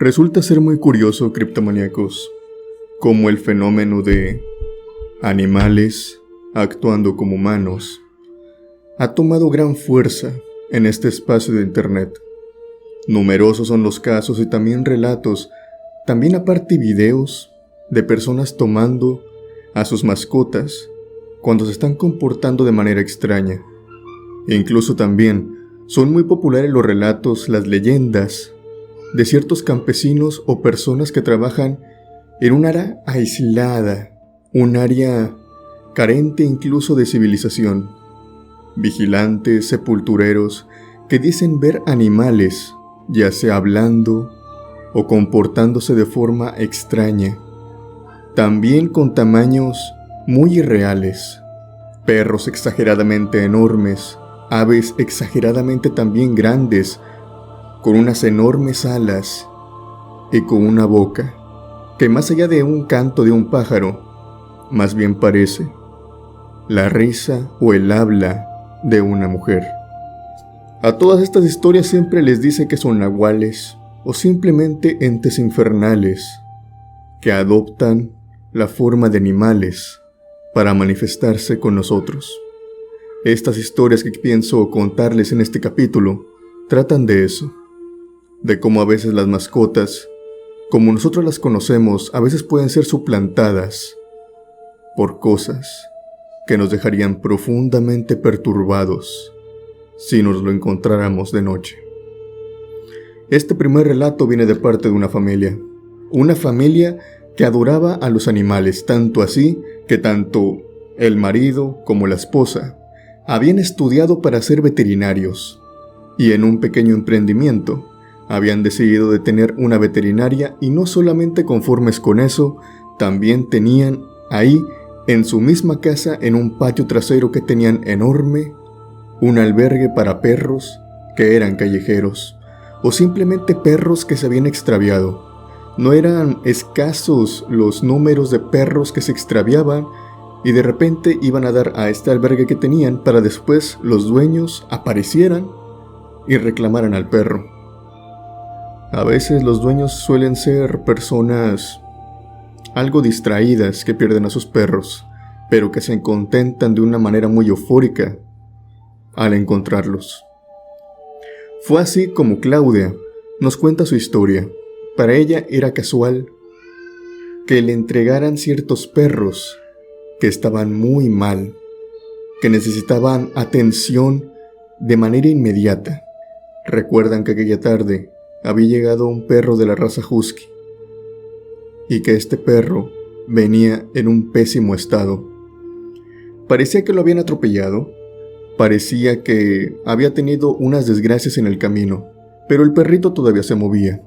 Resulta ser muy curioso, criptomaníacos, cómo el fenómeno de animales actuando como humanos ha tomado gran fuerza en este espacio de internet. Numerosos son los casos y también relatos, también aparte videos de personas tomando a sus mascotas cuando se están comportando de manera extraña. E incluso también son muy populares los relatos, las leyendas de ciertos campesinos o personas que trabajan en un área aislada, un área carente incluso de civilización. Vigilantes, sepultureros, que dicen ver animales, ya sea hablando o comportándose de forma extraña, también con tamaños muy irreales, perros exageradamente enormes, aves exageradamente también grandes, con unas enormes alas y con una boca que más allá de un canto de un pájaro, más bien parece la risa o el habla de una mujer. A todas estas historias siempre les dice que son nahuales o simplemente entes infernales que adoptan la forma de animales para manifestarse con nosotros. Estas historias que pienso contarles en este capítulo tratan de eso, de cómo a veces las mascotas, como nosotros las conocemos, a veces pueden ser suplantadas por cosas que nos dejarían profundamente perturbados si nos lo encontráramos de noche. Este primer relato viene de parte de una familia que adoraba a los animales, tanto así que tanto el marido como la esposa habían estudiado para ser veterinarios y en un pequeño emprendimiento habían decidido de tener una veterinaria, y no solamente conformes con eso, también tenían ahí en su misma casa, en un patio trasero que tenían enorme, un albergue para perros que eran callejeros o simplemente perros que se habían extraviado. No eran escasos los números de perros que se extraviaban y de repente iban a dar a este albergue que tenían para después los dueños aparecieran y reclamaran al perro. A veces los dueños suelen ser personas algo distraídas que pierden a sus perros, pero que se contentan de una manera muy eufórica al encontrarlos. Fue así como Claudia nos cuenta su historia. Para ella era casual que le entregaran ciertos perros que estaban muy mal, que necesitaban atención de manera inmediata. Recuerdan que aquella tarde había llegado un perro de la raza husky y que este perro venía en un pésimo estado. Parecía que lo habían atropellado, parecía que había tenido unas desgracias en el camino, pero el perrito todavía se movía.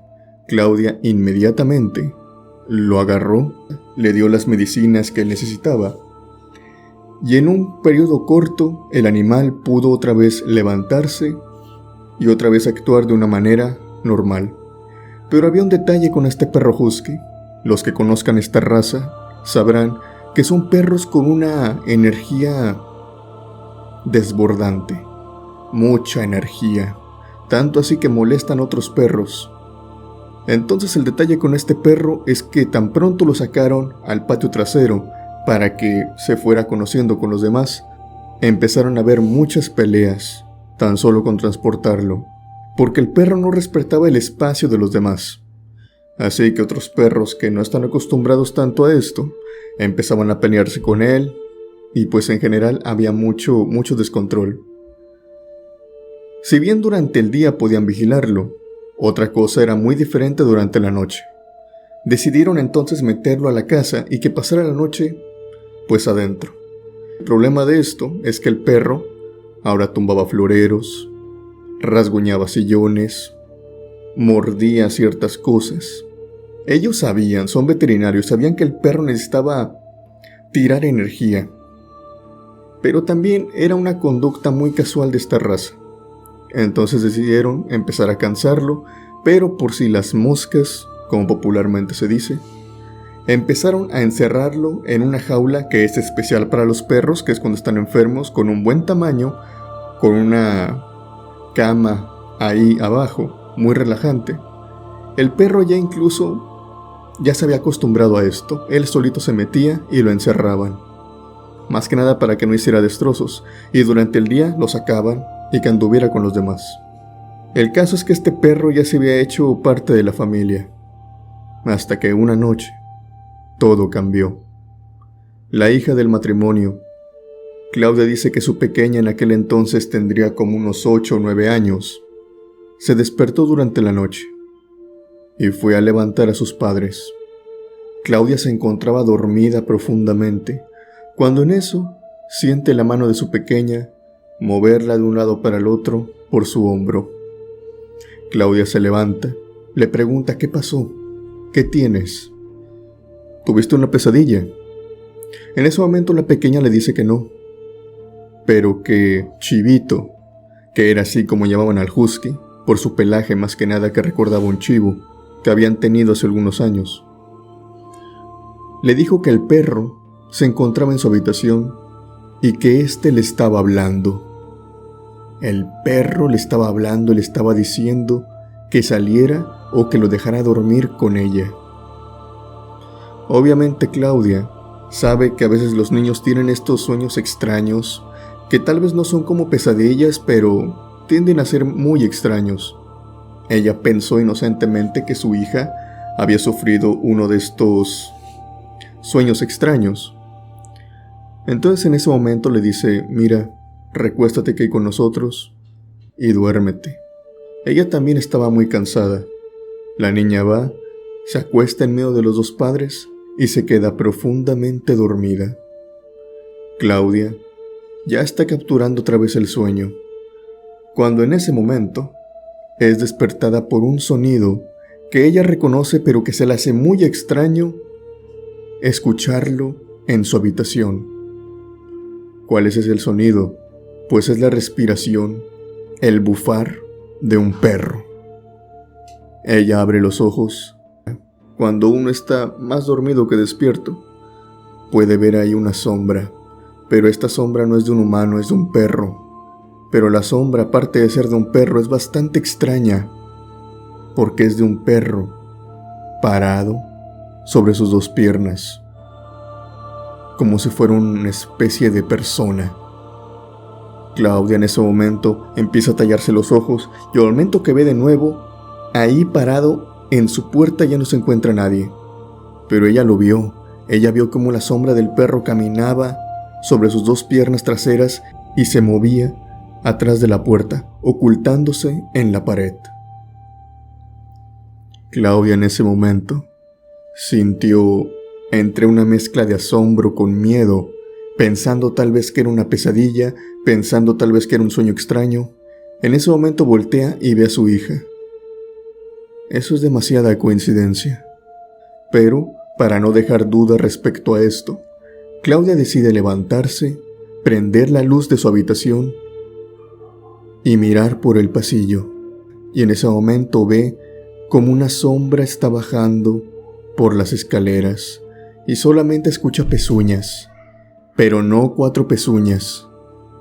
Claudia inmediatamente lo agarró, le dio las medicinas que él necesitaba y en un periodo corto el animal pudo otra vez levantarse y otra vez actuar de una manera normal. Pero había un detalle con este perro husky. Los que conozcan esta raza sabrán que son perros con una energía desbordante, mucha energía, tanto así que molestan a otros perros. Entonces el detalle con este perro es que tan pronto lo sacaron al patio trasero para que se fuera conociendo con los demás, empezaron a haber muchas peleas tan solo con transportarlo, porque el perro no respetaba el espacio de los demás. Así que otros perros que no están acostumbrados tanto a esto, empezaban a pelearse con él, y pues en general había mucho descontrol. Si bien durante el día podían vigilarlo, otra cosa era muy diferente durante la noche. Decidieron entonces meterlo a la casa y que pasara la noche, pues adentro. El problema de esto es que el perro ahora tumbaba floreros, rasguñaba sillones, mordía ciertas cosas. Ellos sabían, son veterinarios, sabían que el perro necesitaba tirar energía, pero también era una conducta muy casual de esta raza. Entonces decidieron empezar a cansarlo, pero por si las moscas, como popularmente se dice, empezaron a encerrarlo en una jaula que es especial para los perros, que es cuando están enfermos, con un buen tamaño, con una cama ahí abajo, muy relajante. El perro ya se había acostumbrado a esto. Él solito se metía y lo encerraban. Más que nada para que no hiciera destrozos, y durante el día lo sacaban y que anduviera con los demás. El caso es que este perro ya se había hecho parte de la familia, hasta que una noche todo cambió. La hija del matrimonio, Claudia, dice que su pequeña en aquel entonces tendría como unos 8 o 9 años, se despertó durante la noche y fue a levantar a sus padres. Claudia se encontraba dormida profundamente, cuando en eso siente la mano de su pequeña moverla de un lado para el otro por su hombro. Claudia se levanta, le pregunta qué pasó, qué tienes, ¿tuviste una pesadilla? En ese momento la pequeña le dice que no, pero que Chivito, que era así como llamaban al husky, por su pelaje más que nada que recordaba un chivo que habían tenido hace algunos años, le dijo que el perro se encontraba en su habitación y que éste le estaba hablando. El perro le estaba hablando, le estaba diciendo que saliera o que lo dejara dormir con ella. Obviamente Claudia sabe que a veces los niños tienen estos sueños extraños, que tal vez no son como pesadillas, pero tienden a ser muy extraños. Ella pensó inocentemente que su hija había sufrido uno de estos sueños extraños. Entonces en ese momento le dice: mira, recuéstate aquí con nosotros y duérmete. Ella también estaba muy cansada. La niña va, se acuesta en medio de los dos padres y se queda profundamente dormida. Claudia ya está capturando otra vez el sueño, cuando en ese momento es despertada por un sonido que ella reconoce, pero que se le hace muy extraño escucharlo en su habitación. ¿Cuál es ese sonido? Pues es la respiración, el bufar de un perro. Ella abre los ojos. Cuando uno está más dormido que despierto, puede ver ahí una sombra, pero esta sombra no es de un humano, es de un perro. Pero la sombra, aparte de ser de un perro, es bastante extraña, porque es de un perro parado sobre sus dos piernas, como si fuera una especie de persona. Claudia en ese momento empieza a tallarse los ojos, y al momento que ve de nuevo, ahí parado en su puerta ya no se encuentra nadie. Pero ella lo vio. Ella vio cómo la sombra del perro caminaba sobre sus dos piernas traseras y se movía atrás de la puerta, ocultándose en la pared. Claudia en ese momento sintió entre una mezcla de asombro con miedo, pensando tal vez que era una pesadilla, pensando tal vez que era un sueño extraño. En ese momento voltea y ve a su hija. Eso es demasiada coincidencia. Pero, para no dejar duda respecto a esto, Claudia decide levantarse, prender la luz de su habitación y mirar por el pasillo. Y en ese momento ve como una sombra está bajando por las escaleras y solamente escucha pezuñas. Pero no 4 pezuñas,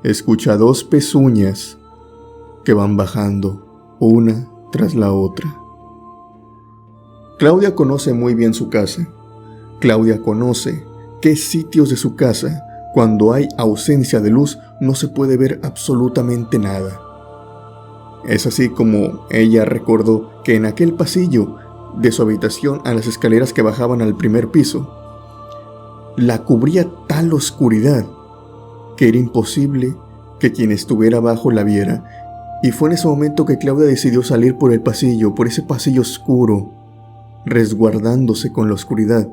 escucha 2 pezuñas que van bajando, una tras la otra. Claudia conoce muy bien su casa. Claudia conoce qué sitios de su casa, cuando hay ausencia de luz, no se puede ver absolutamente nada. Es así como ella recordó que en aquel pasillo de su habitación a las escaleras que bajaban al primer piso, la cubría tal oscuridad que era imposible que quien estuviera abajo la viera. Y fue en ese momento que Claudia decidió salir por el pasillo, por ese pasillo oscuro, resguardándose con la oscuridad,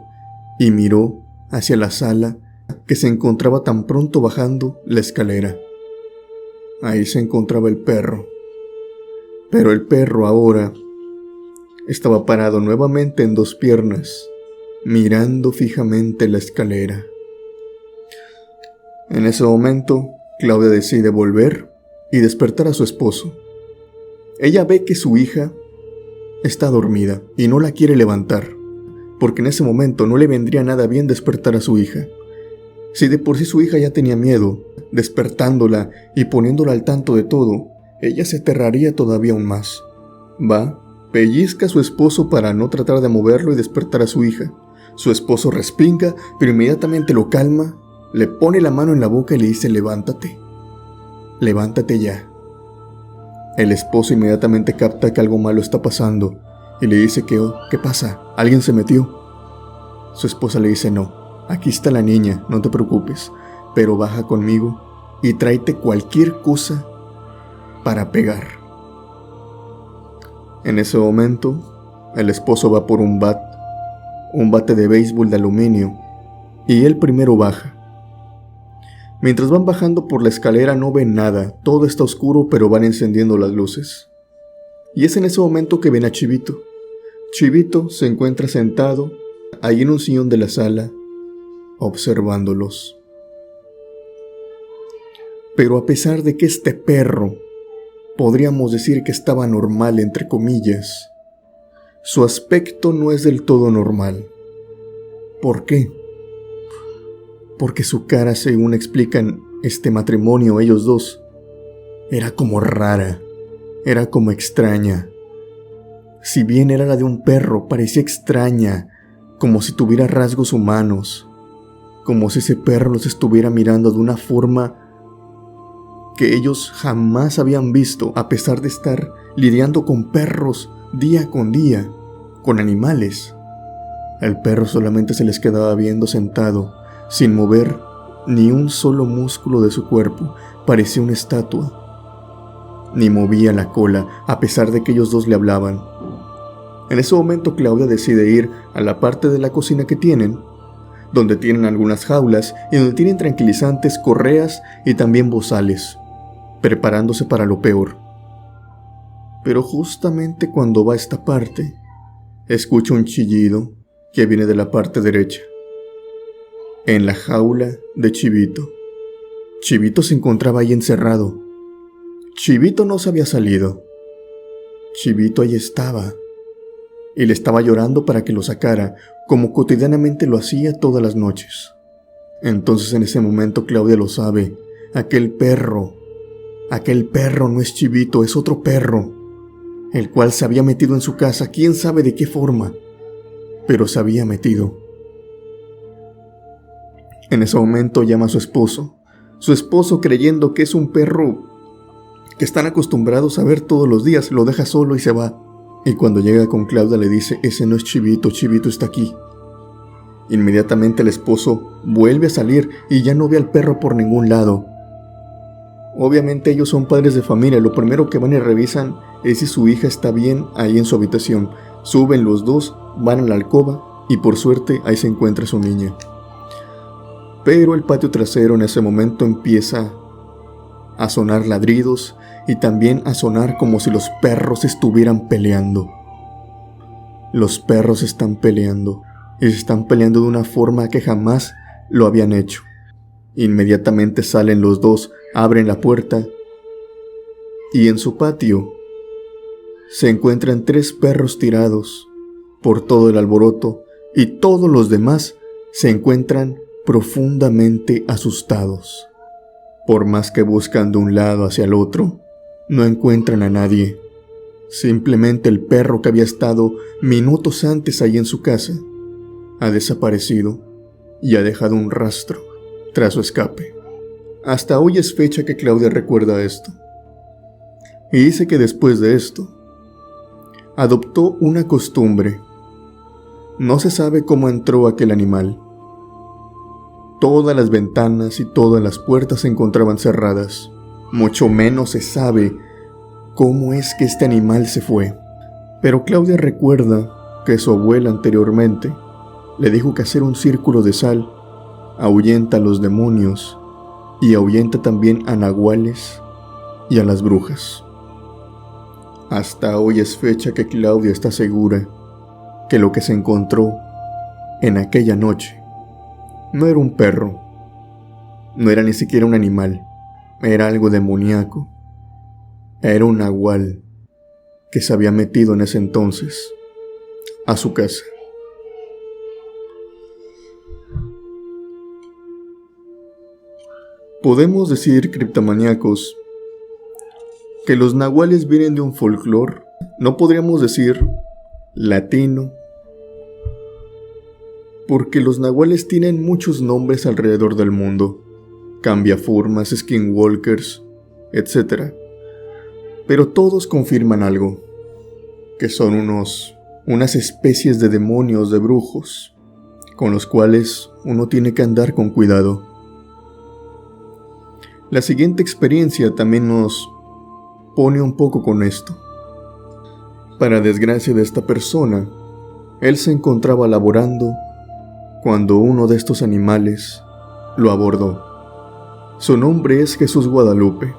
y miró hacia la sala que se encontraba tan pronto bajando la escalera. Ahí se encontraba el perro, pero el perro ahora estaba parado nuevamente en 2 piernas, mirando fijamente la escalera. En ese momento, Claudia decide volver y despertar a su esposo. Ella ve que su hija está dormida y no la quiere levantar, porque en ese momento no le vendría nada bien despertar a su hija. Si de por sí su hija ya tenía miedo, despertándola y poniéndola al tanto de todo, ella se aterraría todavía aún más. Va Pellizca a su esposo para no tratar de moverlo y despertar a su hija. Su esposo respinga, pero inmediatamente lo calma, le pone la mano en la boca y le dice: levántate, levántate ya. El esposo inmediatamente capta que algo malo está pasando y le dice que, ¿qué pasa? ¿Alguien se metió? Su esposa le dice: no, aquí está la niña, no te preocupes, pero baja conmigo y tráete cualquier cosa para pegar. En ese momento, el esposo va por un bate de béisbol de aluminio, y él primero baja. Mientras van bajando por la escalera no ven nada, todo está oscuro, pero van encendiendo las luces. Y es en ese momento que ven a Chivito. Chivito se encuentra sentado ahí en un sillón de la sala, observándolos. Pero a pesar de que este perro, podríamos decir que estaba normal entre comillas, su aspecto no es del todo normal. ¿Por qué? Porque su cara, según explican este matrimonio, ellos dos, era como rara, era como extraña. Si bien era la de un perro, parecía extraña, como si tuviera rasgos humanos, como si ese perro los estuviera mirando de una forma que ellos jamás habían visto, a pesar de estar lidiando con perros día con día, con animales. El perro solamente se les quedaba viendo sentado, sin mover ni un solo músculo de su cuerpo, parecía una estatua. Ni movía la cola, a pesar de que ellos dos le hablaban. En ese momento Claudia decide ir a la parte de la cocina que tienen, donde tienen algunas jaulas y donde tienen tranquilizantes, correas y también bozales, preparándose para lo peor. Pero justamente cuando va a esta parte, escucha un chillido que viene de la parte derecha. En la jaula de Chivito. Chivito se encontraba ahí encerrado. Chivito no se había salido. Chivito ahí estaba. Y le estaba llorando para que lo sacara, como cotidianamente lo hacía todas las noches. Entonces en ese momento Claudia lo sabe. Aquel perro no es Chivito, es otro perro, el cual se había metido en su casa, quién sabe de qué forma, pero se había metido. En ese momento llama a su esposo creyendo que es un perro que están acostumbrados a ver todos los días, lo deja solo y se va. Y cuando llega con Claudia le dice: ese no es Chivito, Chivito está aquí. Inmediatamente el esposo vuelve a salir y ya no ve al perro por ningún lado. Obviamente ellos son padres de familia, lo primero que van y revisan es si su hija está bien ahí en su habitación. Suben los dos, van a la alcoba y por suerte ahí se encuentra su niña. Pero el patio trasero en ese momento empieza a sonar ladridos y también a sonar como si los perros estuvieran peleando. Los perros están peleando y se están peleando de una forma que jamás lo habían hecho. Inmediatamente salen los dos, abren la puerta y en su patio se encuentran 3 perros tirados por todo el alboroto y todos los demás se encuentran profundamente asustados. Por más que buscan de un lado hacia el otro, no encuentran a nadie. Simplemente el perro que había estado minutos antes ahí en su casa ha desaparecido y ha dejado un rastro tras su escape. Hasta hoy es fecha que Claudia recuerda esto. Y dice que después de esto, adoptó una costumbre. No se sabe cómo entró aquel animal. Todas las ventanas y todas las puertas se encontraban cerradas. Mucho menos se sabe cómo es que este animal se fue. Pero Claudia recuerda que su abuela anteriormente le dijo que hacer un círculo de sal ahuyenta a los demonios y ahuyenta también a nahuales y a las brujas. Hasta hoy es fecha que Claudia está segura que lo que se encontró en aquella noche no era un perro, no era ni siquiera un animal, era algo demoníaco. Era un nahual que se había metido en ese entonces a su casa. Podemos decir, criptomaníacos, que los nahuales vienen de un folclore, no podríamos decir latino, porque los nahuales tienen muchos nombres alrededor del mundo, cambiaformas, skinwalkers, etc. Pero todos confirman algo, que son unas especies de demonios, de brujos, con los cuales uno tiene que andar con cuidado. La siguiente experiencia también nos pone un poco con esto. Para desgracia de esta persona, él se encontraba laborando cuando uno de estos animales lo abordó. Su nombre es Jesús Guadalupe.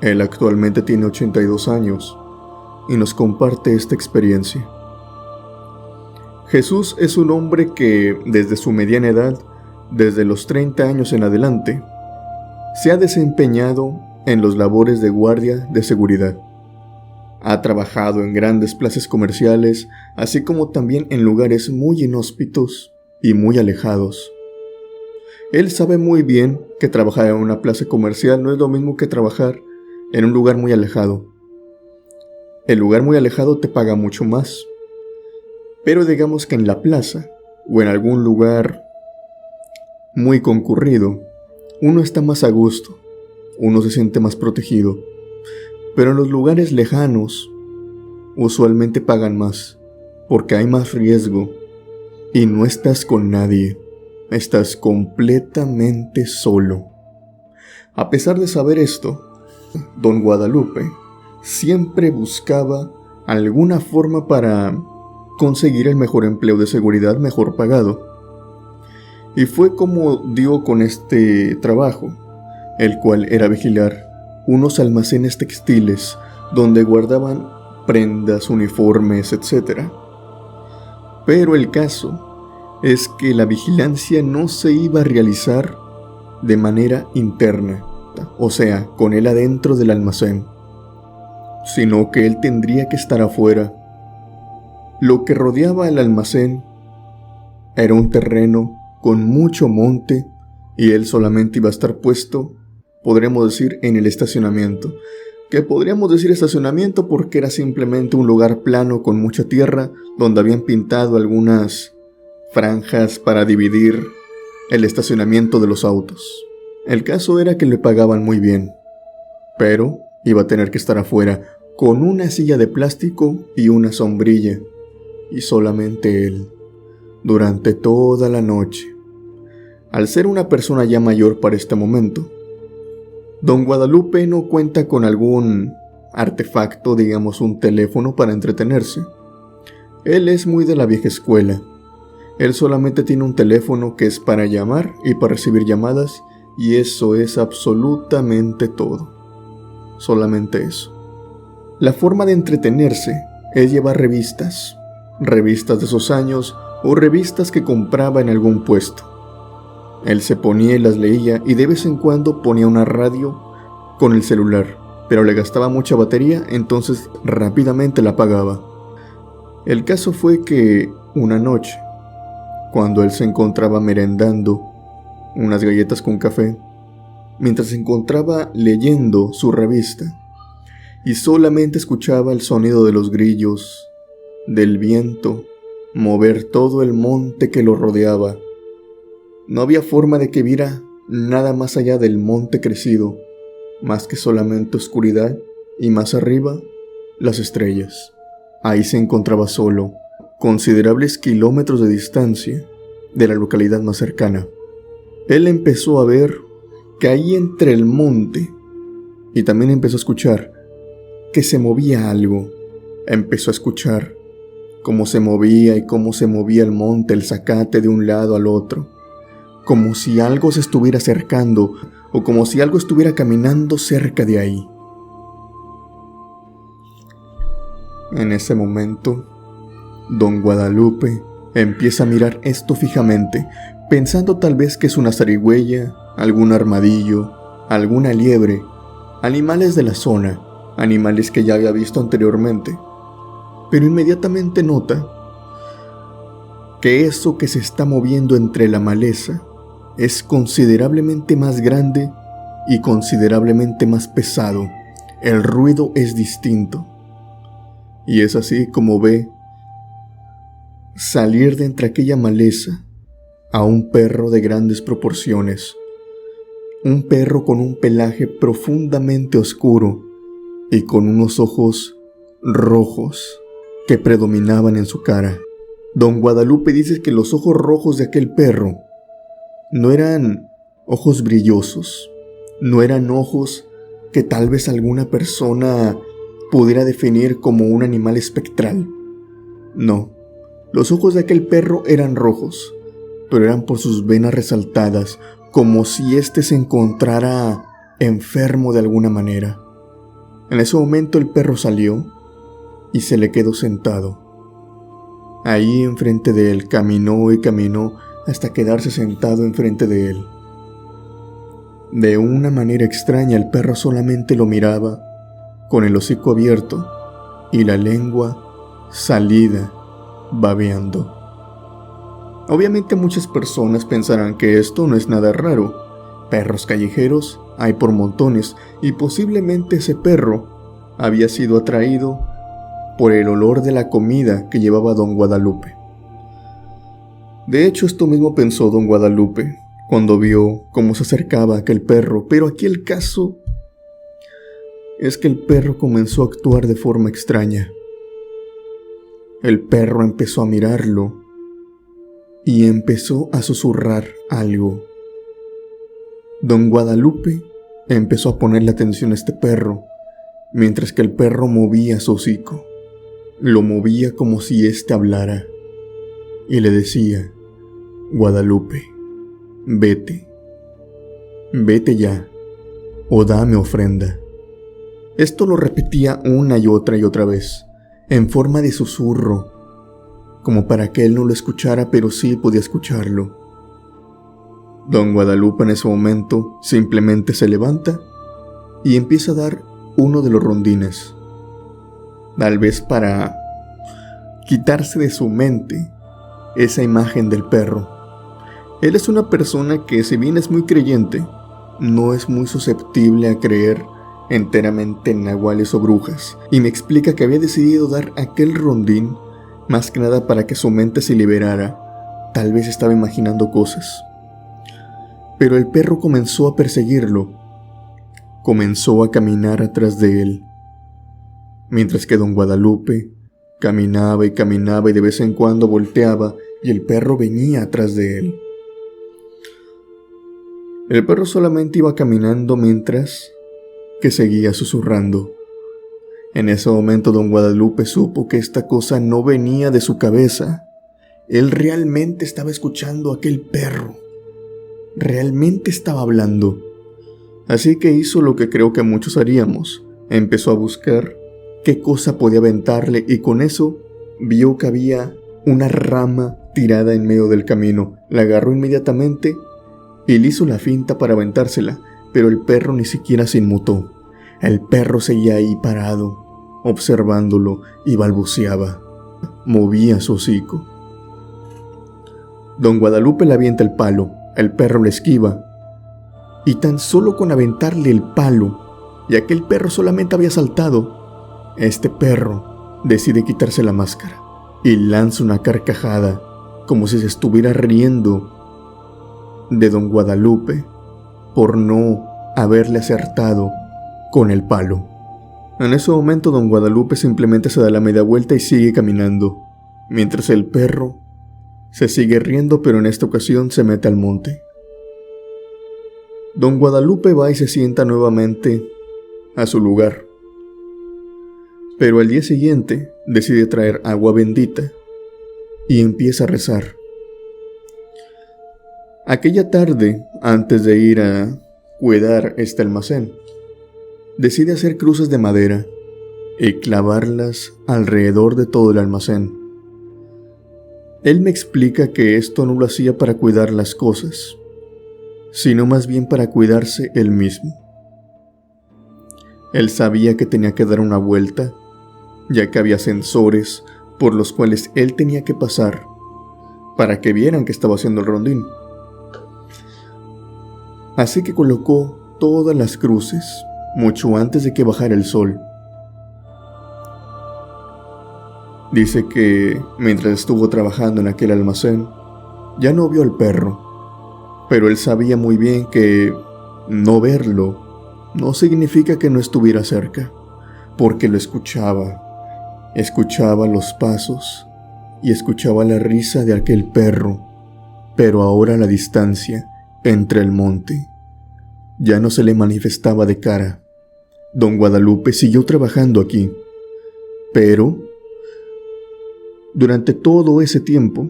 Él actualmente tiene 82 años y nos comparte esta experiencia. Jesús es un hombre que desde su mediana edad, desde los 30 años en adelante, se ha desempeñado en los labores de guardia de seguridad. Ha trabajado en grandes plazas comerciales, así como también en lugares muy inhóspitos y muy alejados. Él sabe muy bien que trabajar en una plaza comercial no es lo mismo que trabajar en un lugar muy alejado. El lugar muy alejado te paga mucho más, pero digamos que en la plaza o en algún lugar muy concurrido, uno está más a gusto, uno se siente más protegido. Pero en los lugares lejanos, usualmente pagan más, porque hay más riesgo, y no estás con nadie, estás completamente solo. A pesar de saber esto, Don Guadalupe siempre buscaba alguna forma para conseguir el mejor empleo de seguridad mejor pagado. Y fue como dio con este trabajo, el cual era vigilar unos almacenes textiles donde guardaban prendas, uniformes, etc. Pero el caso es que la vigilancia no se iba a realizar de manera interna, o sea, con él adentro del almacén, sino que él tendría que estar afuera. Lo que rodeaba el almacén era un terreno con mucho monte y él solamente iba a estar puesto, podríamos decir, en el estacionamiento. Que podríamos decir estacionamiento porque era simplemente un lugar plano con mucha tierra donde habían pintado algunas franjas para dividir el estacionamiento de los autos. El caso era que le pagaban muy bien, pero iba a tener que estar afuera con una silla de plástico y una sombrilla, y solamente él, durante toda la noche. Al ser una persona ya mayor para este momento, Don Guadalupe no cuenta con algún artefacto, digamos un teléfono para entretenerse. Él es muy de la vieja escuela. Él solamente tiene un teléfono que es para llamar y para recibir llamadas, y eso es absolutamente todo. Solamente eso. La forma de entretenerse es llevar revistas de esos años o revistas que compraba en algún puesto. Él se ponía y las leía y de vez en cuando ponía una radio con el celular, pero le gastaba mucha batería, entonces rápidamente la apagaba. El caso fue que una noche, cuando él se encontraba merendando unas galletas con café, mientras se encontraba leyendo su revista, y solamente escuchaba el sonido de los grillos, del viento, mover todo el monte que lo rodeaba. No había forma de que viera nada más allá del monte crecido, más que solamente oscuridad y más arriba, las estrellas. Ahí se encontraba solo, considerables kilómetros de distancia de la localidad más cercana. Él empezó a ver que ahí entre el monte, y también empezó a escuchar que se movía algo. Empezó a escuchar cómo se movía y cómo se movía el monte, el zacate de un lado al otro, como si algo se estuviera acercando o como si algo estuviera caminando cerca de ahí. En ese momento, Don Guadalupe empieza a mirar esto fijamente, pensando tal vez que es una zarigüeya, algún armadillo, alguna liebre, animales de la zona, animales que ya había visto anteriormente. Pero inmediatamente nota que eso que se está moviendo entre la maleza es considerablemente más grande y considerablemente más pesado, el ruido es distinto. Y es así como ve salir de entre aquella maleza a un perro de grandes proporciones. Un perro con un pelaje profundamente oscuro y con unos ojos rojos que predominaban en su cara. Don Guadalupe dice que los ojos rojos de aquel perro no eran ojos brillosos, no eran ojos que tal vez alguna persona pudiera definir como un animal espectral. No, los ojos de aquel perro eran rojos, pero eran por sus venas resaltadas, como si éste se encontrara enfermo de alguna manera. En ese momento el perro salió y se le quedó sentado. Ahí enfrente de él caminó y caminó hasta quedarse sentado enfrente de él. De una manera extraña el perro solamente lo miraba, con el hocico abierto y la lengua salida, babeando. Obviamente muchas personas pensarán que esto no es nada raro. Perros callejeros hay por montones y posiblemente ese perro había sido atraído por el olor de la comida que llevaba don Guadalupe. De hecho, esto mismo pensó don Guadalupe cuando vio cómo se acercaba aquel perro, pero aquí el caso es que el perro comenzó a actuar de forma extraña. El perro empezó a mirarlo y empezó a susurrar algo. Don Guadalupe empezó a ponerle atención a este perro, mientras que el perro movía su hocico. Lo movía como si éste hablara, y le decía: Guadalupe, vete ya, o dame ofrenda. Esto lo repetía una y otra vez, en forma de susurro, como para que él no lo escuchara, pero sí podía escucharlo. Don Guadalupe en ese momento simplemente se levanta y empieza a dar uno de los rondines, tal vez para quitarse de su mente esa imagen del perro. Él es una persona que, si bien es muy creyente, no es muy susceptible a creer enteramente en nahuales o brujas, y me explica que había decidido dar aquel rondín más que nada para que su mente se liberara. Tal vez estaba imaginando cosas. Pero el perro comenzó a perseguirlo, comenzó a caminar atrás de él, mientras que don Guadalupe caminaba y caminaba y de vez en cuando volteaba y el perro venía atrás de él. El perro solamente iba caminando mientras que seguía susurrando. En ese momento don Guadalupe supo que esta cosa no venía de su cabeza. Él realmente estaba escuchando a aquel perro. Realmente estaba hablando. Así que hizo lo que creo que muchos haríamos. Empezó a buscar qué cosa podía aventarle y con eso vio que había una rama tirada en medio del camino. La agarró inmediatamente y le hizo la finta para aventársela, pero el perro ni siquiera se inmutó. El perro seguía ahí parado, observándolo y balbuceaba. Movía su hocico. Don Guadalupe le avienta el palo, el perro le esquiva, y tan solo con aventarle el palo, y aquel perro solamente había saltado, este perro decide quitarse la máscara y lanza una carcajada como si se estuviera riendo de don Guadalupe por no haberle acertado con el palo. En ese momento don Guadalupe simplemente se da la media vuelta y sigue caminando, mientras el perro se sigue riendo, pero en esta ocasión se mete al monte. Don Guadalupe va y se sienta nuevamente a su lugar, pero al día siguiente decide traer agua bendita y empieza a rezar. Aquella tarde, antes de ir a cuidar este almacén, decide hacer cruces de madera y clavarlas alrededor de todo el almacén. Él me explica que esto no lo hacía para cuidar las cosas, sino más bien para cuidarse él mismo. Él sabía que tenía que dar una vuelta, ya que había sensores por los cuales él tenía que pasar para que vieran que estaba haciendo el rondín. Así que colocó todas las cruces mucho antes de que bajara el sol. Dice que mientras estuvo trabajando en aquel almacén, ya no vio al perro, pero él sabía muy bien que no verlo no significa que no estuviera cerca, porque lo escuchaba los pasos y escuchaba la risa de aquel perro, pero ahora a la distancia, entre el monte. Ya no se le manifestaba de cara. Don Guadalupe siguió trabajando aquí, pero durante todo ese tiempo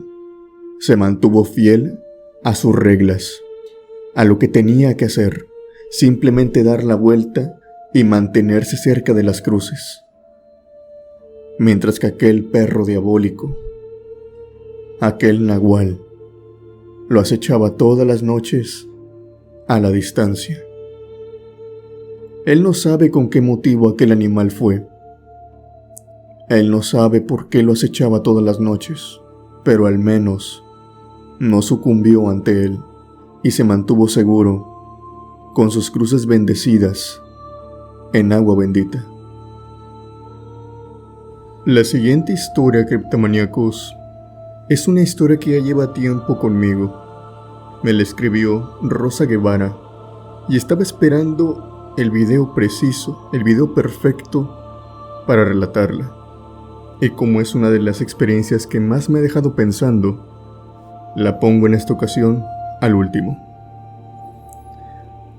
se mantuvo fiel a sus reglas, a lo que tenía que hacer, simplemente dar la vuelta y mantenerse cerca de las cruces. Mientras que aquel perro diabólico, aquel nahual, lo acechaba todas las noches a la distancia. Él no sabe con qué motivo aquel animal fue. Él no sabe por qué lo acechaba todas las noches, pero al menos no sucumbió ante él y se mantuvo seguro, con sus cruces bendecidas en agua bendita. La siguiente historia, criptomaníacos, es una historia que ya lleva tiempo conmigo. Me la escribió Rosa Guevara y estaba esperando el video preciso, el video perfecto para relatarla. Y como es una de las experiencias que más me ha dejado pensando, la pongo en esta ocasión al último.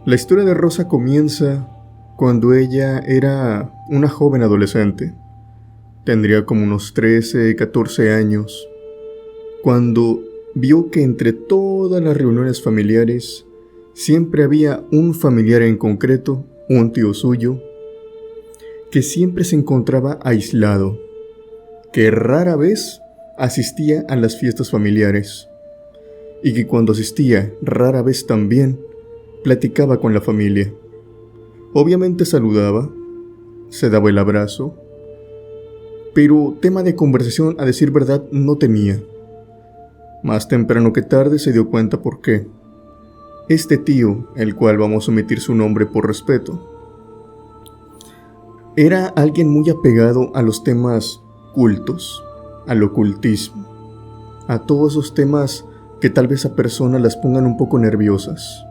La historia de Rosa comienza cuando ella era una joven adolescente. Tendría como unos 13, 14 años, cuando vio que entre todas las reuniones familiares siempre había un familiar en concreto, un tío suyo, que siempre se encontraba aislado, que rara vez asistía a las fiestas familiares y que cuando asistía rara vez también platicaba con la familia. Obviamente saludaba, se daba el abrazo, pero tema de conversación, a decir verdad, no tenía. Más temprano que tarde se dio cuenta por qué. Este tío, el cual vamos a omitir su nombre por respeto, era alguien muy apegado a los temas cultos, al ocultismo, a todos esos temas que tal vez a personas las pongan un poco nerviosas.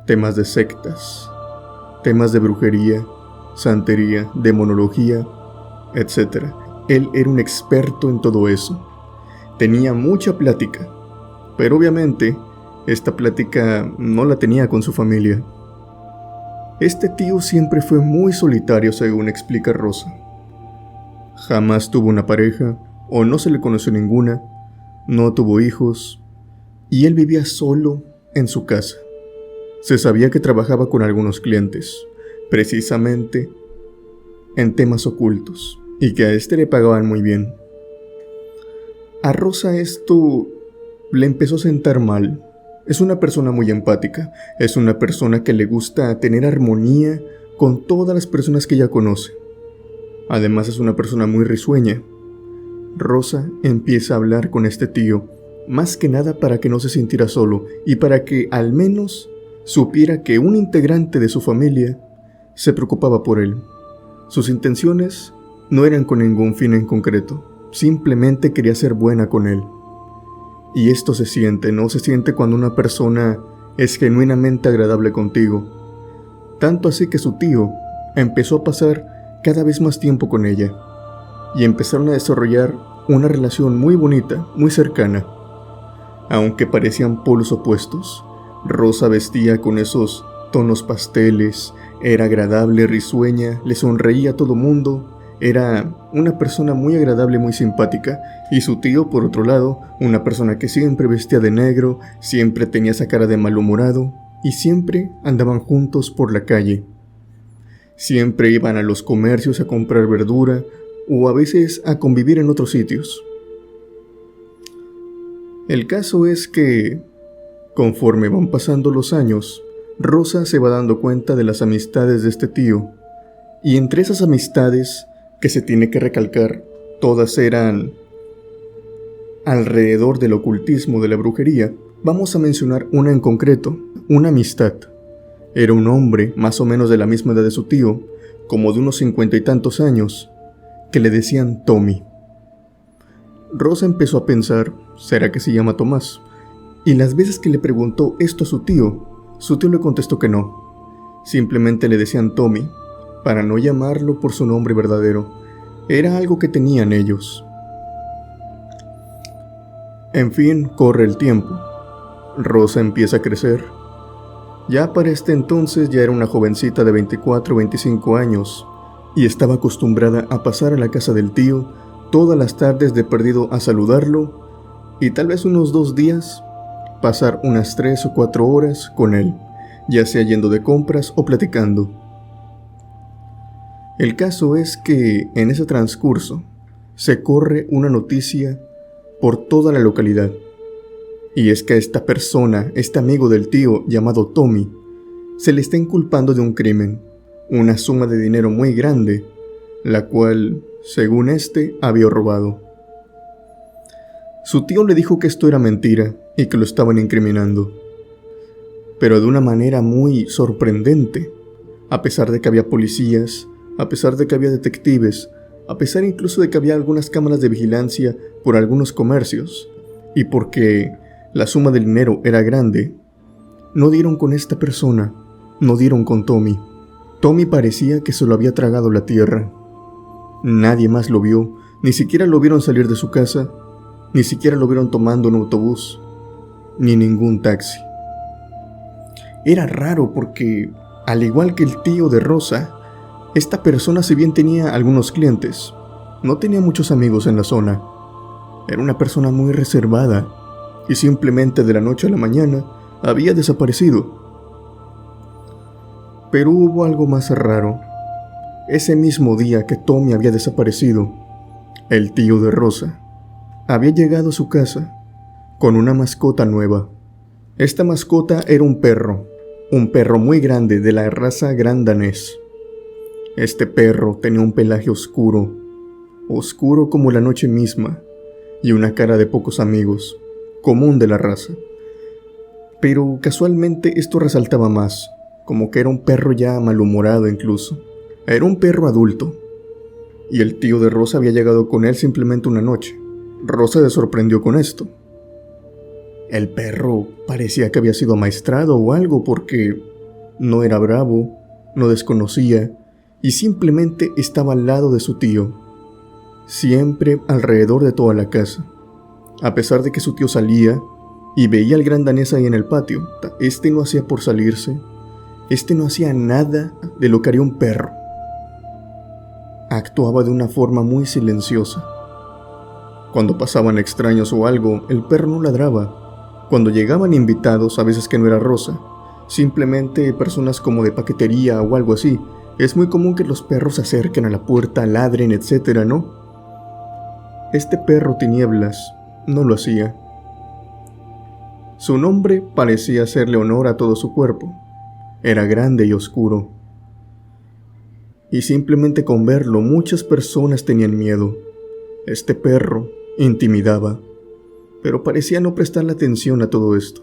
Temas de sectas, temas de brujería, santería, demonología, etc. Él era un experto en todo eso. Tenía mucha plática, pero obviamente esta plática no la tenía con su familia. Este tío siempre fue muy solitario, según explica Rosa. Jamás tuvo una pareja, o no se le conoció ninguna, no tuvo hijos, y él vivía solo en su casa. Se sabía que trabajaba con algunos clientes, precisamente en temas ocultos, y que a este le pagaban muy bien. A Rosa esto le empezó a sentar mal. Es una persona muy empática, es una persona que le gusta tener armonía con todas las personas que ella conoce. Además es una persona muy risueña. Rosa empieza a hablar con este tío, más que nada para que no se sintiera solo y para que al menos supiera que un integrante de su familia se preocupaba por él. Sus intenciones no eran con ningún fin en concreto, simplemente quería ser buena con él. Y esto se siente, ¿no? Se siente cuando una persona es genuinamente agradable contigo. Tanto así que su tío empezó a pasar cada vez más tiempo con ella y empezaron a desarrollar una relación muy bonita, muy cercana. Aunque parecían polos opuestos, Rosa vestía con esos tonos pasteles, era agradable, risueña, le sonreía a todo mundo. Era una persona muy agradable, muy simpática, y su tío, por otro lado, una persona que siempre vestía de negro, siempre tenía esa cara de malhumorado, y siempre andaban juntos por la calle. Siempre iban a los comercios a comprar verdura, o a veces a convivir en otros sitios. El caso es que, conforme van pasando los años, Rosa se va dando cuenta de las amistades de este tío, y entre esas amistades, que se tiene que recalcar, todas eran alrededor del ocultismo, de la brujería, vamos a mencionar una en concreto, una amistad Era un hombre más o menos de la misma edad de su tío, como de unos 50 y tantos años, que le decían Tommy. Rosa empezó a pensar, ¿será que se llama Tomás? Y las veces que le preguntó esto a su tío le contestó que no. Simplemente le decían Tommy, para no llamarlo por su nombre verdadero. Era algo que tenían ellos. En fin, corre el tiempo. Rosa empieza a crecer. Ya para este entonces ya era una jovencita de 24 o 25 años y estaba acostumbrada a pasar a la casa del tío todas las tardes de perdido a saludarlo y tal vez unos 2 días pasar unas 3 o 4 horas con él, ya sea yendo de compras o platicando. El caso es que en ese transcurso se corre una noticia por toda la localidad. Y es que a esta persona, este amigo del tío llamado Tommy, se le está inculpando de un crimen, una suma de dinero muy grande, la cual, según había robado. Su tío le dijo que esto era mentira y que lo estaban incriminando, pero de una manera muy sorprendente, a pesar de que había policías, a pesar de que había detectives, a pesar incluso de que había algunas cámaras de vigilancia por algunos comercios, y porque la suma del dinero era grande, no dieron con esta persona, no dieron con Tommy. Tommy parecía que se lo había tragado la tierra. Nadie más lo vio, ni siquiera lo vieron salir de su casa, ni siquiera lo vieron tomando un autobús, ni ningún taxi. Era raro porque, al igual que el tío de Rosa, esta persona, si bien tenía algunos clientes, no tenía muchos amigos en la zona. Era una persona muy reservada y simplemente de la noche a la mañana había desaparecido. Pero hubo algo más raro. Ese mismo día que Tommy había desaparecido, el tío de Rosa había llegado a su casa con una mascota nueva. Esta mascota era un perro muy grande de la raza Gran Danés. Este perro tenía un pelaje oscuro como la noche misma, y una cara de pocos amigos, común de la raza. Pero casualmente esto resaltaba más, como que era un perro ya malhumorado incluso. Era un perro adulto, y el tío de Rosa había llegado con él simplemente una noche. Rosa se sorprendió con esto. El perro parecía que había sido amaestrado o algo porque no era bravo, no desconocía, y simplemente estaba al lado de su tío, siempre alrededor de toda la casa. A pesar de que su tío salía y veía al gran danés ahí en el patio, este no hacía por salirse, no hacía nada de lo que haría un perro. Actuaba de una forma muy silenciosa. Cuando pasaban extraños o algo, el perro no ladraba. Cuando llegaban invitados, a veces que no era Rosa, simplemente personas como de paquetería o algo así, es muy común que los perros se acerquen a la puerta, ladren, etcétera, ¿no? Este perro Tinieblas no lo hacía. Su nombre parecía hacerle honor a todo su cuerpo. Era grande y oscuro. Y simplemente con verlo muchas personas tenían miedo. Este perro intimidaba, pero parecía no prestarle atención a todo esto.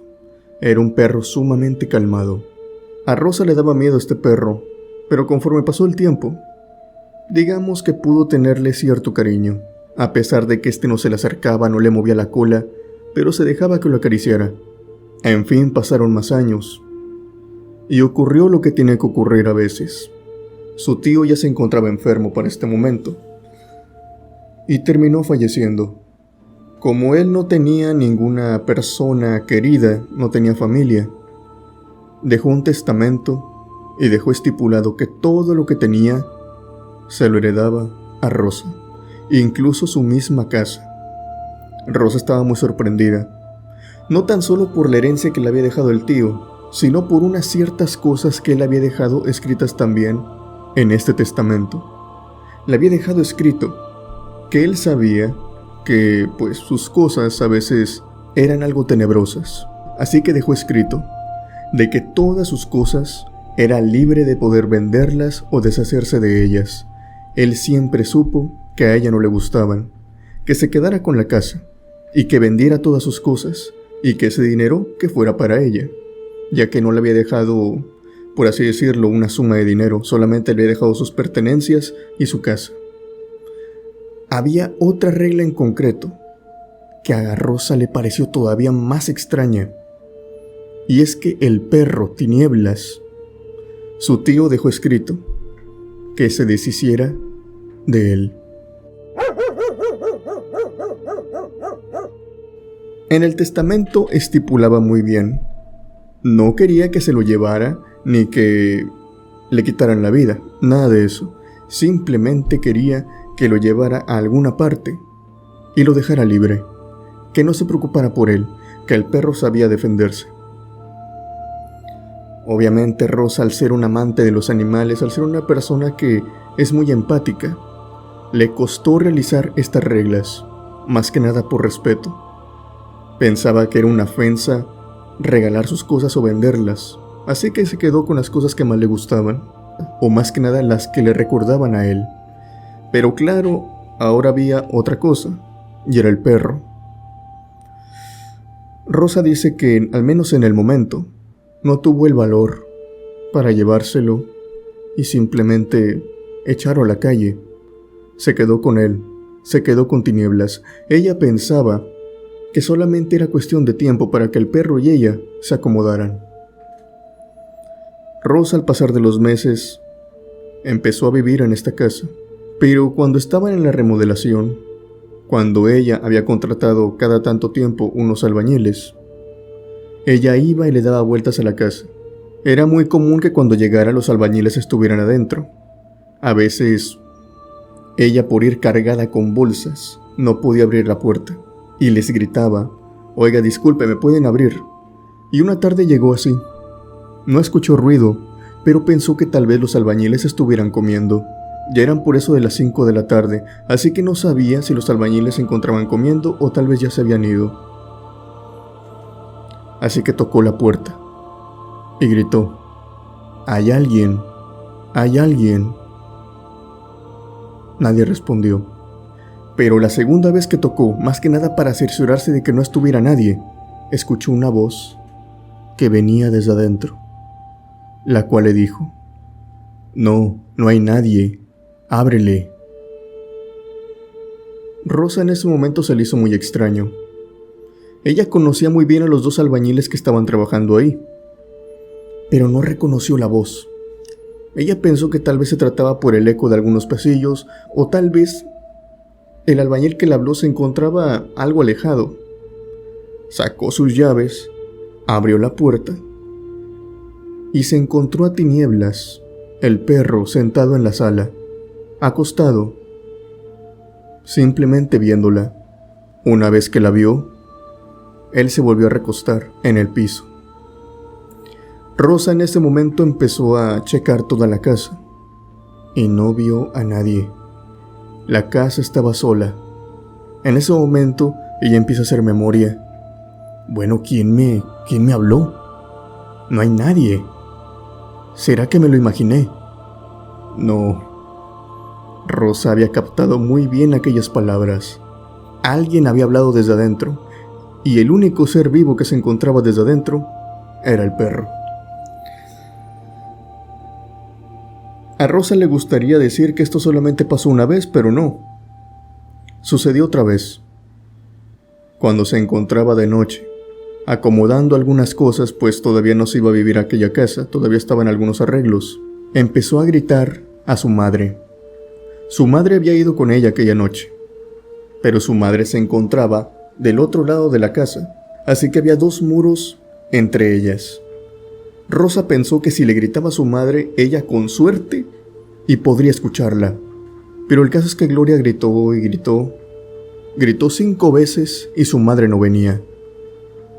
Era un perro sumamente calmado. A Rosa le daba miedo este perro, pero conforme pasó el tiempo, digamos que pudo tenerle cierto cariño, a pesar de que este no se le acercaba, no le movía la cola, pero se dejaba que lo acariciara. En fin, pasaron más años, y ocurrió lo que tiene que ocurrir a veces. Su tío ya se encontraba enfermo para este momento, y terminó falleciendo. Como él no tenía ninguna persona querida, no tenía familia, dejó un testamento y dejó estipulado que todo lo que tenía se lo heredaba a Rosa, incluso su misma casa. Rosa estaba muy sorprendida, no tan solo por la herencia que le había dejado el tío, sino por unas ciertas cosas que él había dejado escritas también en este testamento. Le había dejado escrito que él sabía que, pues, sus cosas a veces eran algo tenebrosas, así que dejó escrito de que todas sus cosas era libre de poder venderlas o deshacerse de ellas. Él siempre supo que a ella no le gustaban, que se quedara con la casa y que vendiera todas sus cosas y que ese dinero que fuera para ella, ya que no le había dejado por así decirlo, una suma de dinero. Solamente le había dejado sus pertenencias y su casa. Había otra regla en concreto que a Rosa le pareció todavía más extraña. Y es que el perro Tinieblas, su tío dejó escrito que se deshiciera de él. En el testamento estipulaba muy bien: no quería que se lo llevara ni que le quitaran la vida, nada de eso. Simplemente quería que lo llevara a alguna parte y lo dejara libre, que no se preocupara por él, que el perro sabía defenderse. Obviamente Rosa, al ser un amante de los animales, al ser una persona que es muy empática, le costó realizar estas reglas, más que nada por respeto. Pensaba que era una ofensa regalar sus cosas o venderlas, así que se quedó con las cosas que más le gustaban, o más que nada las que le recordaban a él. Pero claro, ahora había otra cosa, y era el perro. Rosa dice que, al menos en el momento, no tuvo el valor para llevárselo y simplemente echarlo a la calle. Se quedó con él, se quedó con Tinieblas. Ella pensaba que solamente era cuestión de tiempo para que el perro y ella se acomodaran. Rosa, al pasar de los meses, empezó a vivir en esta casa, pero cuando estaban en la remodelación, cuando ella había contratado cada tanto tiempo unos albañiles, ella iba y le daba vueltas a la casa. Era muy común que cuando llegara los albañiles estuvieran adentro. A veces, ella, por ir cargada con bolsas, no podía abrir la puerta y les gritaba: oiga, disculpe, ¿me pueden abrir? Y una tarde llegó así. No escuchó ruido, pero pensó que tal vez los albañiles estuvieran comiendo. Ya eran por eso de las 5 de la tarde, así que no sabía si los albañiles se encontraban comiendo o tal vez ya se habían ido. Así que tocó la puerta y gritó: ¿hay alguien? ¿Hay alguien? Nadie respondió. Pero la segunda vez que tocó, más que nada para cerciorarse de que no estuviera nadie, escuchó una voz que venía desde adentro, la cual le dijo: no hay nadie, ábrele. Rosa en ese momento se le hizo muy extraño. Ella conocía muy bien a los dos albañiles que estaban trabajando ahí, pero no reconoció la voz. Ella pensó que tal vez se trataba por el eco de algunos pasillos, o tal vez el albañil que le habló se encontraba algo alejado. Sacó sus llaves, abrió la puerta y se encontró a Tinieblas, el perro, sentado en la sala, acostado, simplemente viéndola. Una vez que la vio, él se volvió a recostar en el piso. Rosa en ese momento empezó a checar toda la casa y no vio a nadie. La casa estaba sola. En ese momento ella empieza a hacer memoria. Bueno, ¿quién me habló? No hay nadie. ¿Será que me lo imaginé? No. Rosa había captado muy bien aquellas palabras. Alguien había hablado desde adentro, y el único ser vivo que se encontraba desde adentro era el perro. A Rosa le gustaría decir que esto solamente pasó una vez, pero no. Sucedió otra vez. Cuando se encontraba de noche, acomodando algunas cosas, pues todavía no se iba a vivir a aquella casa, todavía estaban algunos arreglos, empezó a gritar a su madre. Su madre había ido con ella aquella noche, pero su madre se encontraba del otro lado de la casa, así que había 2 muros entre ellas. Rosa pensó que si le gritaba a su madre, ella con suerte y podría escucharla. Pero el caso es que Gloria gritó y gritó. Gritó 5 veces y su madre no venía.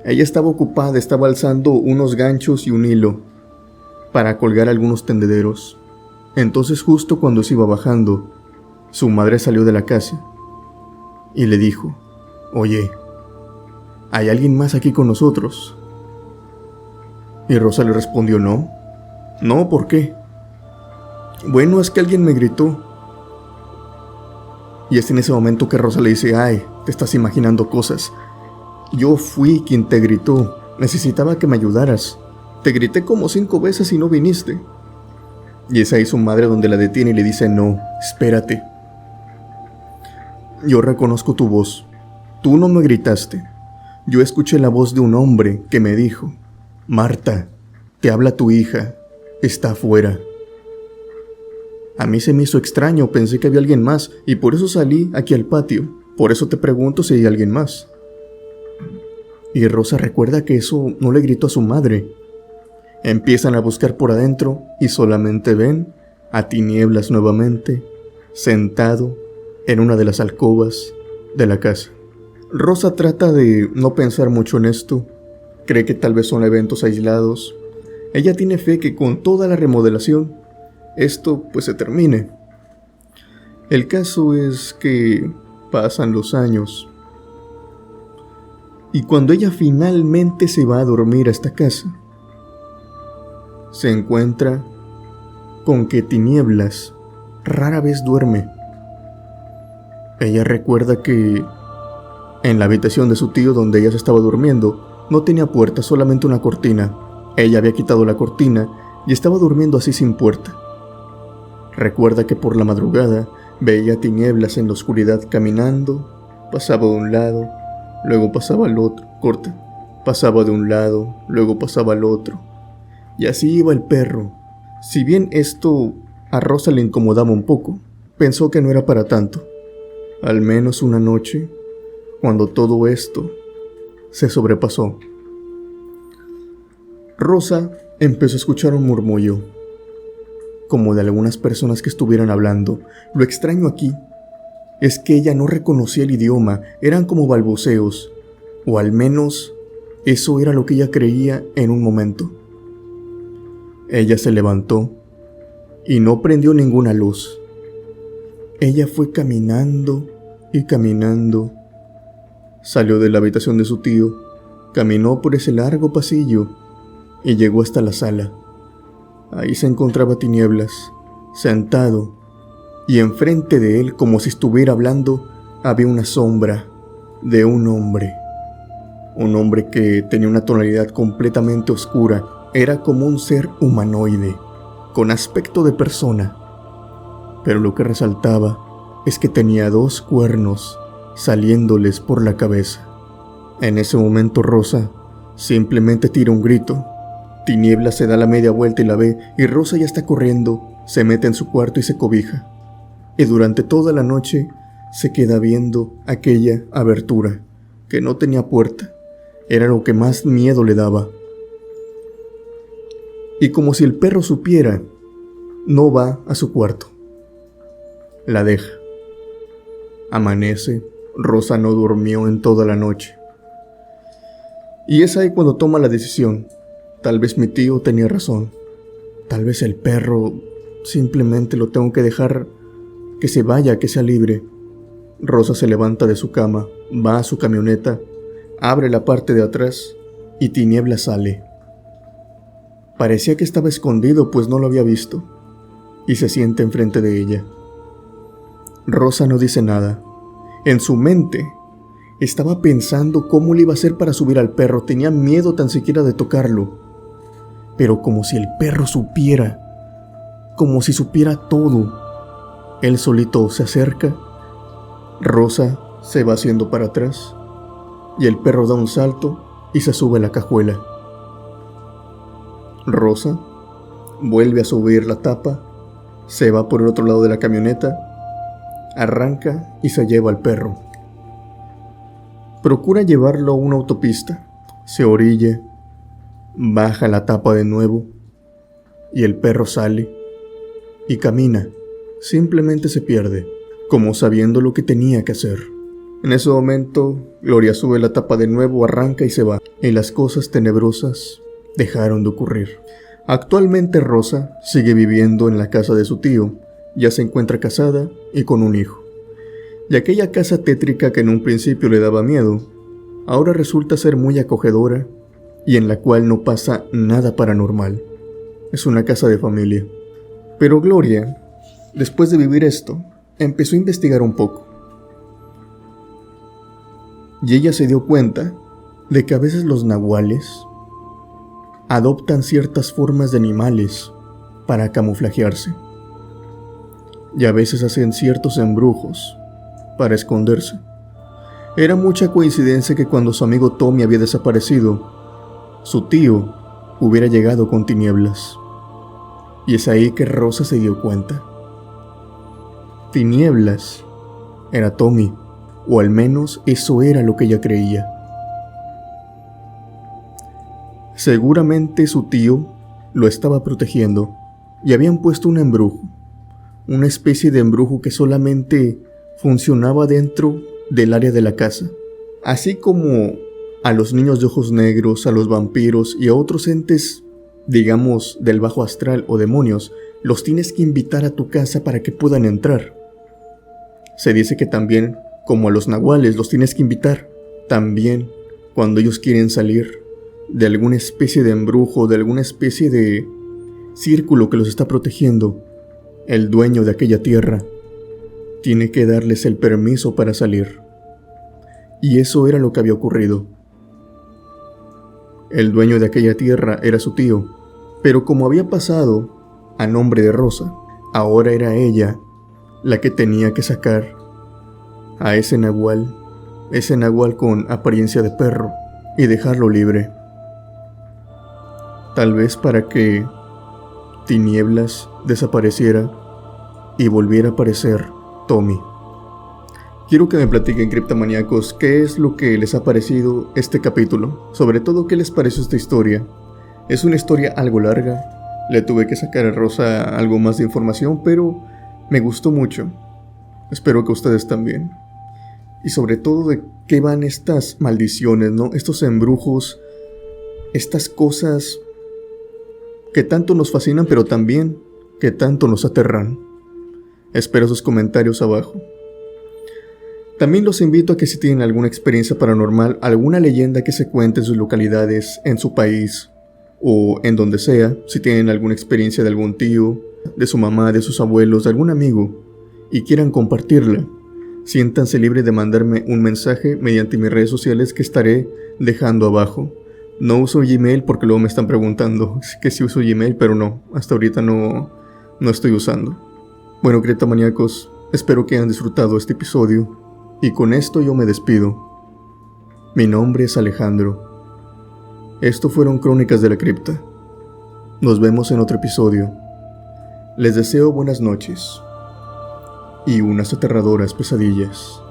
Ella estaba ocupada, estaba alzando unos ganchos y un hilo para colgar algunos tendederos. Entonces, justo cuando se iba bajando, su madre salió de la casa y le dijo: oye, ¿hay alguien más aquí con nosotros? Y Rosa le respondió: no. No, ¿por qué? Bueno, es que alguien me gritó. Y es en ese momento que Rosa le dice: ay, te estás imaginando cosas. Yo fui quien te gritó. Necesitaba que me ayudaras. Te grité como 5 veces y no viniste. Y es ahí su madre donde la detiene y le dice: no, espérate. Yo reconozco tu voz. Tú no me gritaste. Yo escuché la voz de un hombre que me dijo: Marta, te habla tu hija, está afuera. A mí se me hizo extraño, pensé que había alguien más y por eso salí aquí al patio. Por eso te pregunto si hay alguien más. Y Rosa recuerda que eso no le gritó a su madre. Empiezan a buscar por adentro y solamente ven a Tinieblas nuevamente, sentado en una de las alcobas de la casa. Rosa trata de no pensar mucho en esto, cree que tal vez son eventos aislados. Ella tiene fe que con toda la remodelación, esto pues se termine. El caso es que pasan los años, y cuando ella finalmente se va a dormir a esta casa, se encuentra con que Tinieblas rara vez duerme. Ella recuerda que en la habitación de su tío donde ella se estaba durmiendo no tenía puerta, solamente una cortina. Ella había quitado la cortina y estaba durmiendo así sin puerta. Recuerda que por la madrugada veía a Tinieblas en la oscuridad caminando, pasaba de un lado, luego pasaba al otro, pasaba de un lado, luego pasaba al otro. Y así iba el perro. Si bien esto a Rosa le incomodaba un poco, pensó que no era para tanto. Al menos una noche, cuando todo esto se sobrepasó, Rosa empezó a escuchar un murmullo, como de algunas personas que estuvieran hablando. Lo extraño aquí es que ella no reconocía el idioma, eran como balbuceos, o al menos eso era lo que ella creía en un momento. Ella se levantó y no prendió ninguna luz. Ella fue caminando y caminando. Salió de la habitación de su tío, caminó por ese largo pasillo y llegó hasta la sala. Ahí se encontraba Tinieblas, sentado, y enfrente de él, como si estuviera hablando, había una sombra de un hombre. Un hombre que tenía una tonalidad completamente oscura. Era como un ser humanoide, con aspecto de persona. Pero lo que resaltaba es que tenía 2 cuernos saliéndoles por la cabeza. En ese momento Rosa simplemente tira un grito. Tinieblas se da la media vuelta y la ve, y Rosa ya está corriendo, se mete en su cuarto y se cobija. Y durante toda la noche se queda viendo aquella abertura, que no tenía puerta. Era lo que más miedo le daba. Y como si el perro supiera, no va a su cuarto. La deja. Amanece, Rosa no durmió en toda la noche. Y es ahí cuando toma la decisión. Tal vez mi tío tenía razón. Tal vez el perro simplemente lo tengo que dejar que se vaya, que sea libre. Rosa se levanta de su cama, va a su camioneta, abre la parte de atrás y Tinieblas sale. Parecía que estaba escondido, pues no lo había visto, y se sienta enfrente de ella. Rosa no dice nada. En su mente estaba pensando cómo le iba a hacer para subir al perro. Tenía miedo tan siquiera de tocarlo. Pero como si el perro supiera, como si supiera todo. Él solito se acerca. Rosa se va haciendo para atrás y el perro da un salto y se sube a la cajuela. Rosa vuelve a subir la tapa, se va por el otro lado de la camioneta, arranca y se lleva al perro. Procura llevarlo a una autopista, se orilla, baja la tapa de nuevo y el perro sale y camina, simplemente se pierde, como sabiendo lo que tenía que hacer. En ese momento, Gloria sube la tapa de nuevo, arranca y se va, y las cosas tenebrosas dejaron de ocurrir. Actualmente Rosa sigue viviendo en la casa de su tío, ya se encuentra casada y con un hijo. Y aquella casa tétrica que en un principio le daba miedo, ahora resulta ser muy acogedora y en la cual no pasa nada paranormal. Es una casa de familia. Pero Gloria, después de vivir esto, empezó a investigar un poco. Y ella se dio cuenta de que a veces los nahuales adoptan ciertas formas de animales para camuflajearse. Y a veces hacen ciertos embrujos para esconderse. Era mucha coincidencia que cuando su amigo Tommy había desaparecido, su tío hubiera llegado con Tinieblas. Y es ahí que Rosa se dio cuenta. Tinieblas era Tommy, o al menos eso era lo que ella creía. Seguramente su tío lo estaba protegiendo y habían puesto un embrujo, una especie de embrujo que solamente funcionaba dentro del área de la casa. Así como a los niños de ojos negros, a los vampiros y a otros entes, digamos, del bajo astral o demonios, los tienes que invitar a tu casa para que puedan entrar. Se dice que también, como a los nahuales, los tienes que invitar también cuando ellos quieren salir de alguna especie de embrujo, de alguna especie de círculo que los está protegiendo. El dueño de aquella tierra tiene que darles el permiso para salir. Y eso era lo que había ocurrido. El dueño de aquella tierra era su tío, pero como había pasado a nombre de Rosa, ahora era ella la que tenía que sacar a ese nahual con apariencia de perro, y dejarlo libre. Tal vez para que Tinieblas desapareciera y volviera a aparecer Tommy. Quiero que me platiquen, criptomaníacos, qué es lo que les ha parecido este capítulo. Sobre todo, qué les pareció esta historia. Es una historia algo larga. Le tuve que sacar a Rosa algo más de información, pero me gustó mucho. Espero que ustedes también. Y sobre todo, de qué van estas maldiciones, ¿no? Estos embrujos, estas cosas que tanto nos fascinan, pero también que tanto nos aterran. Espero sus comentarios abajo. También los invito a que si tienen alguna experiencia paranormal, alguna leyenda que se cuente en sus localidades, en su país o en donde sea, si tienen alguna experiencia de algún tío, de su mamá, de sus abuelos, de algún amigo y quieran compartirla, siéntanse libres de mandarme un mensaje mediante mis redes sociales que estaré dejando abajo. No uso Gmail porque luego me están preguntando que si uso Gmail, pero no, hasta ahorita no estoy usando. Bueno, criptomaníacos, espero que hayan disfrutado este episodio y con esto yo me despido. Mi nombre es Alejandro. Esto fueron Crónicas de la Cripta. Nos vemos en otro episodio. Les deseo buenas noches y unas aterradoras pesadillas.